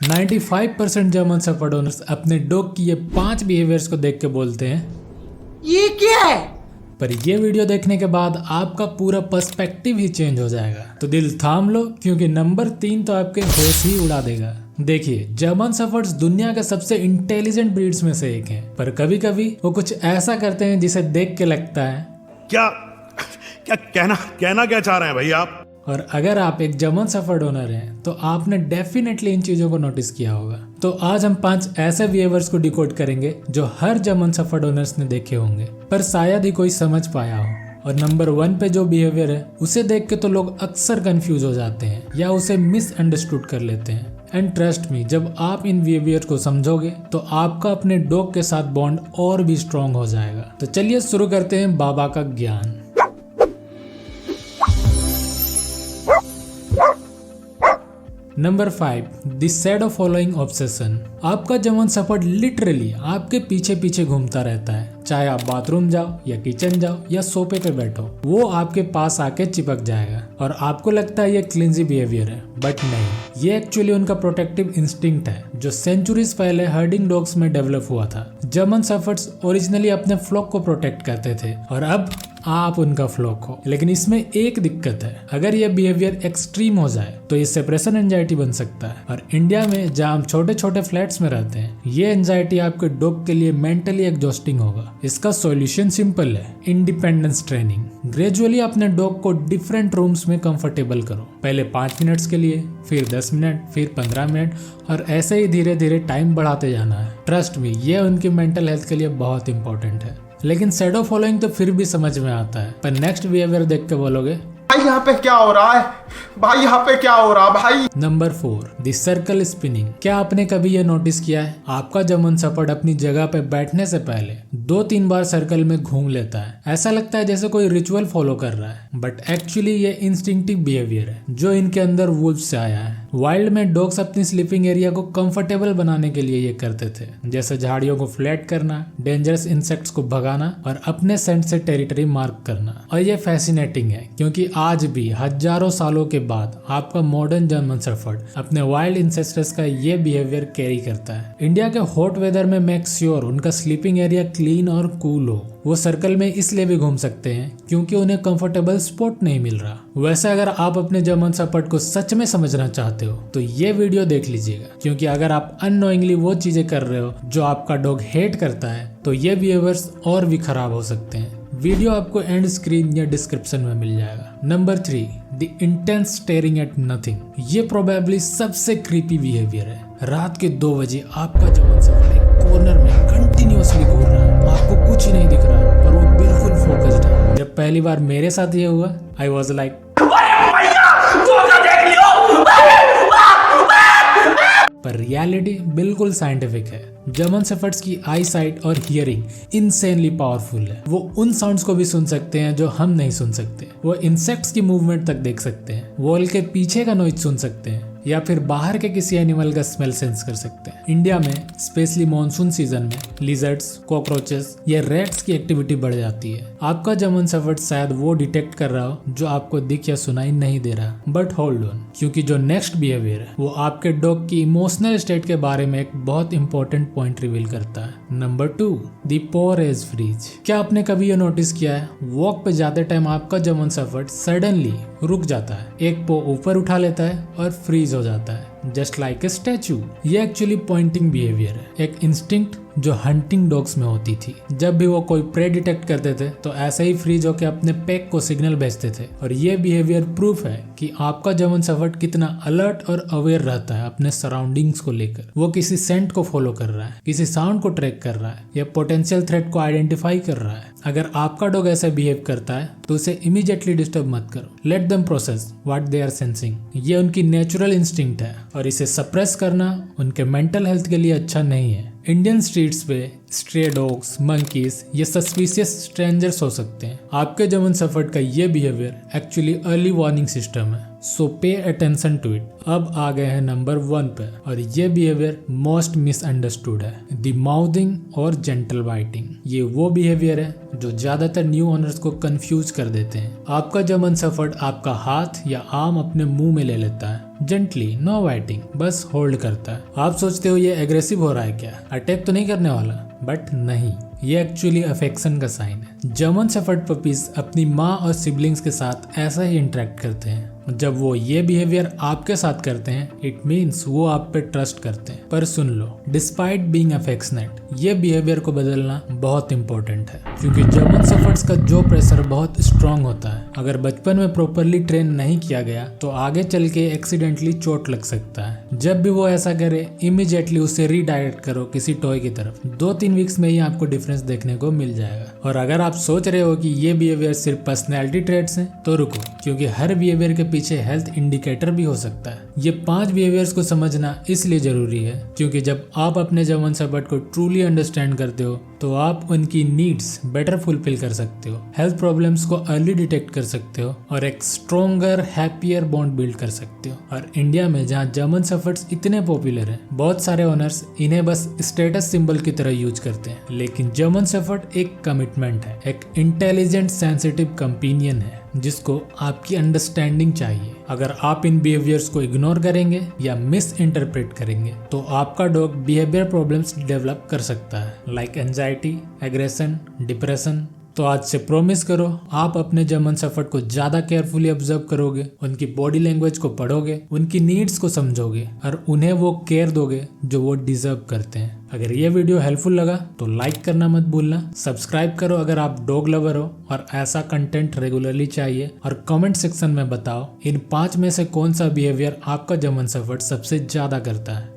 95% German shepherd owners अपने dog की ये 5 बिहेवियर्स को देख के बोलते हैं ये क्या है। पर ये वीडियो देखने के बाद आपका पूरा पर्सपेक्टिव ही चेंज हो जाएगा। तो दिल थाम लो, क्योंकि नंबर 3 तो आपके होश ही उड़ा देगा। देखिए, जर्मन शेफर्ड्स दुनिया के सबसे इंटेलिजेंट ब्रीड्स में से एक हैं, पर कभी कभी वो कुछ ऐसा करते हैं जिसे देख के लगता है क्या क्या कहना क्या चाह रहे हैं भाई आप। और अगर आप एक जर्मन शेफर्ड ओनर हैं तो आपने डेफिनेटली इन चीजों को नोटिस किया होगा। तो आज हम 5 ऐसे बिहेवियर्स को डिकोड करेंगे जो हर जर्मन शेफर्ड ओनर्स ने देखे होंगे, पर शायद ही कोई समझ पाया हो। और नंबर 1 पे जो बिहेवियर है उसे देख के तो लोग अक्सर कंफ्यूज हो जाते हैं या उसे मिसअंडरस्टूड कर लेते हैं। एंड ट्रस्ट मी, जब आप इन बिहेवियर को समझोगे तो आपका अपने डॉग के साथ बॉन्ड और भी स्ट्रॉन्ग हो जाएगा। तो चलिए शुरू करते हैं बाबा का ज्ञान। Number 5, the shadow following obsession. आपका जर्मन शेफर्ड लिटरली आपके पीछे पीछे घूमता रहता है। चाहे आप बाथरूम जाओ या किचन जाओ या सोफे पे बैठो, वो आपके पास आके चिपक जाएगा। और आपको लगता है ये क्लिंजी बिहेवियर है, बट नहीं, ये एक्चुअली उनका प्रोटेक्टिव इंस्टिंक्ट है जो सेंचुरीज पहले हर्डिंग डॉग्स में डेवलप हुआ था। जर्मन शेफर्ड्स ओरिजिनली अपने फ्लॉक को प्रोटेक्ट करते थे और अब आप उनका फ्लॉक हो। लेकिन इसमें एक दिक्कत है, अगर ये बिहेवियर एक्सट्रीम हो जाए तो ये सेपरेशन एंजाइटी बन सकता है। और इंडिया में जहाँ हम छोटे छोटे फ्लैट्स में रहते हैं, ये एंजाइटी आपके डॉग के लिए मेंटली एग्जॉस्टिंग होगा। इसका सॉल्यूशन सिंपल है, इंडिपेंडेंस ट्रेनिंग। ग्रेजुअली अपने डॉग को डिफरेंट रूम्स में कंफर्टेबल करो। पहले 5 मिनट्स के लिए, फिर 10 मिनट, फिर 15 मिनट, और ऐसे ही धीरे धीरे टाइम बढ़ाते जाना है। ट्रस्ट मी, ये उनकी मेंटल हेल्थ के लिए बहुत इंपॉर्टेंट है। लेकिन शैडो फॉलोइंग तो फिर भी समझ में आता है, पर नेक्स्ट बिहेवियर देख के बोलोगे भाई यहाँ पे क्या हो रहा है, भाई यहाँ पे क्या हो रहा भाई। Number 4, the circle spinning. क्या आपने कभी ये नोटिस किया है, आपका जर्मन शेफर्ड अपनी जगह पे बैठने से पहले 2-3 बार सर्कल में घूम लेता है। ऐसा लगता है जैसे कोई रिचुअल फॉलो कर रहा है, बट एक्चुअली ये इंस्टिंक्टिव बिहेवियर है जो इनके अंदर वुल्फ से आया है। वाइल्ड में डॉग्स अपनी स्लीपिंग एरिया को कंफर्टेबल बनाने के लिए ये करते थे, जैसे झाड़ियों को फ्लैट करना, डेंजरस इंसेक्ट्स को भगाना और अपने सेंट से टेरिटरी मार्क करना। और ये फैसिनेटिंग है क्योंकि आज भी हजारों सालों के बाद आपका मॉडर्न जर्मन शेफर्ड अपने वाइल्ड इंसेस्टर्स का ये बिहेवियर कैरी करता है। इंडिया के हॉट वेदर में मेक श्योर उनका स्लीपिंग एरिया क्लीन और कूल हो। वो सर्कल में इसलिए भी घूम सकते हैं क्योंकि उन्हें कंफर्टेबल स्पॉट नहीं मिल रहा। वैसे अगर आप अपने जर्मन शेफर्ड को सच में समझना चाहते हो तो ये वीडियो देख लीजिएगा, क्योंकि अगर आप अननोइंगली वो चीजें कर रहे हो जो आपका डॉग हेट करता है तो ये बिहेवियर्स और भी खराब हो सकते हैं। वीडियो आपको एंड स्क्रीन या डिस्क्रिप्शन में मिल जाएगा। Number 3, the intense staring at nothing. ये प्रोबेबली सबसे क्रीपी बिहेवियर है। रात के 2 बजे आपका जर्मन शेफर्ड एक कॉर्नर में कंटिन्यूअसली घूर रहा है, आपको कुछ ही नहीं दिख रहा है, पर वो बिल्कुल फोकस्ड है। जब पहली बार मेरे साथ ये हुआ, आई वॉज लाइक पर रियलिटी बिल्कुल साइंटिफिक है। जर्मन शेफर्ड्स की आई साइट और हियरिंग इंसेनली पावरफुल है। वो उन साउंड्स को भी सुन सकते हैं जो हम नहीं सुन सकते। वो इंसेक्ट्स की मूवमेंट तक देख सकते हैं, वॉल के पीछे का नॉइज सुन सकते हैं, या फिर बाहर के किसी एनिमल का स्मेल सेंस कर सकते हैं। इंडिया में स्पेशली मॉनसून सीजन में लिजर्ड्स, कॉकरोचेस या रैट्स की एक्टिविटी बढ़ जाती है। आपका जर्मन शेफर्ड शायद वो डिटेक्ट कर रहा हो जो आपको दिख या सुनाई नहीं दे रहा। बट होल्ड ऑन, क्योंकि जो नेक्स्ट बिहेवियर है वो आपके डॉग की इमोशनल स्टेट के बारे में एक बहुत इंपॉर्टेंट पॉइंट रिवील करता है। नंबर 2, द पॉ एज फ्रीज। क्या आपने कभी ये नोटिस किया है, वॉक पे जाते टाइम आपका जर्मन शेफर्ड सडनली रुक जाता है, एक पो ऊपर उठा लेता है और फ्रीज हो जाता है, जस्ट लाइक ए स्टैचू। ये एक्चुअली पॉइंटिंग बिहेवियर है, एक इंस्टिंक्ट जो हंटिंग डॉग्स में होती थी। जब भी वो कोई प्रे डिटेक्ट करते थे तो ऐसे ही फ्रीज होकर अपने पैक को सिग्नल भेजते थे। और ये बिहेवियर प्रूफ है कि आपका जर्मन शेफर्ड कितना अलर्ट और अवेयर रहता है अपने सराउंडिंग्स को लेकर। वो किसी सेंट को फॉलो कर रहा है, किसी साउंड को ट्रैक कर रहा है, या पोटेंशियल थ्रेट को आइडेंटिफाई कर रहा है। अगर आपका डॉग ऐसे बिहेव करता है तो उसे इमीडिएटली डिस्टर्ब मत करो। Let them process what they are sensing. ये उनकी नेचुरल इंस्टिंक्ट है और इसे सप्रेस करना उनके मेंटल हेल्थ के लिए अच्छा नहीं है। इंडियन स्ट्रीट्स पे स्ट्रे डॉग्स, मंकीज या सस्पिशियस स्ट्रेंजर्स हो सकते हैं। आपके जर्मन शेफर्ड का ये behaviour actually early warning system है, सो पे अटेंशन टू इट। अब आ गए हैं नंबर 1 पे, और ये बिहेवियर मोस्ट मिसअंडरस्टूड है, द माउथिंग और जेंटल बाइटिंग। ये वो बिहेवियर है जो ज्यादातर न्यू ओनर्स को कंफ्यूज कर देते हैं। आपका जर्मन शेफर्ड आपका हाथ या आर्म अपने मुंह में ले लेता है जेंटली, नो वाइटिंग, बस होल्ड करता है। आप सोचते हो ये एग्रेसिव हो रहा है क्या, अटैक तो नहीं करने वाला, बट नहीं, ये एक्चुअली अफेक्शन का साइन है। जर्मन शेफर्ड पपीज अपनी माँ और सिबलिंग्स के साथ ऐसा ही इंटरेक्ट करते हैं। जब वो ये बिहेवियर आपके साथ करते हैं, इट मीन्स वो आप पे ट्रस्ट करते हैं। पर सुन लो, डिस्पाइट बीइंग अफेक्शनेट, ये बिहेवियर को बदलना बहुत इंपॉर्टेंट है, क्योंकि जर्मन शेफर्ड्स का जो प्रेशर बहुत स्ट्रांग होता है, अगर बचपन में प्रॉपरली ट्रेन नहीं किया गया तो आगे चल के एक्सीडेंटली चोट लग सकता है। जब भी वो ऐसा करे, इमीडिएटली उसे रीडायरेक्ट करो किसी टॉय की तरफ। 2-3 वीक्स में ही आपको डिफरेंस देखने को मिल जाएगा। और अगर आप सोच रहे हो कि ये बिहेवियर सिर्फ पर्सनैलिटी ट्रेट्स हैं, तो रुको, क्योंकि हर बिहेवियर के पीछे हेल्थ इंडिकेटर भी हो सकता है। ये 5 बिहेवियर्स को समझना इसलिए जरूरी है क्योंकि जब आप अपने जर्मन शेफर्ड को ट्रूली अंडरस्टैंड करते हो तो आप उनकी नीड्स बेटर फुलफिल कर सकते हो, हेल्थ प्रॉब्लम्स को अर्ली डिटेक्ट कर सकते हो और एक स्ट्रोंगर, हैप्पियर बॉन्ड बिल्ड कर सकते हो। और इंडिया में जहाँ जर्मन शेफर्ड्स इतने पॉपुलर हैं, बहुत सारे ओनर्स इन्हें बस स्टेटस सिंबल की तरह यूज करते हैं, लेकिन जर्मन शेफर्ड एक कमिटमेंट है, एक इंटेलिजेंट सेंसिटिव कंपेनियन है जिसको आपकी अंडरस्टैंडिंग चाहिए। अगर आप इन बिहेवियर्स को इग्नोर करेंगे या मिस इंटरप्रेट करेंगे तो आपका डॉग बिहेवियर प्रॉब्लम्स डेवलप कर सकता है, लाइक एंजाइटी, एग्रेशन, डिप्रेशन। तो आज से प्रॉमिस करो, आप अपने जर्मन शेफर्ड को ज्यादा केयरफुली ऑब्जर्व करोगे, उनकी बॉडी लैंग्वेज को पढ़ोगे, उनकी नीड्स को समझोगे और उन्हें वो केयर दोगे जो वो डिजर्व करते हैं। अगर ये वीडियो हेल्पफुल लगा तो लाइक करना मत भूलना, सब्सक्राइब करो अगर आप डॉग लवर हो और ऐसा कंटेंट रेगुलरली चाहिए, और कमेंट सेक्शन में बताओ इन 5 में से कौन सा बिहेवियर आपका जर्मन शेफर्ड सबसे ज्यादा करता है।